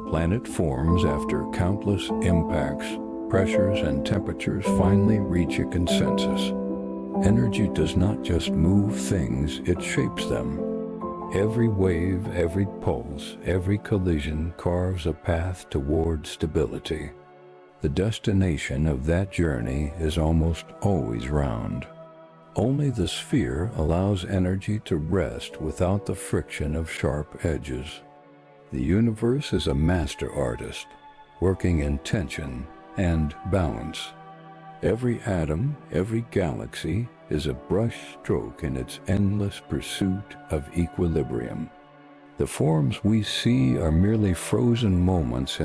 planet forms after countless impacts, pressures, and temperatures finally reach a consensus. Energy does not just move things, it shapes them. Every wave, every pulse, every collision carves a path toward stability. The destination of that journey is almost always round. Only the sphere allows energy to rest without the friction of sharp edges. The universe is a master artist, working in tension and balance. Every atom, every galaxy is a brush stroke in its endless pursuit of equilibrium. The forms we see are merely frozen moments in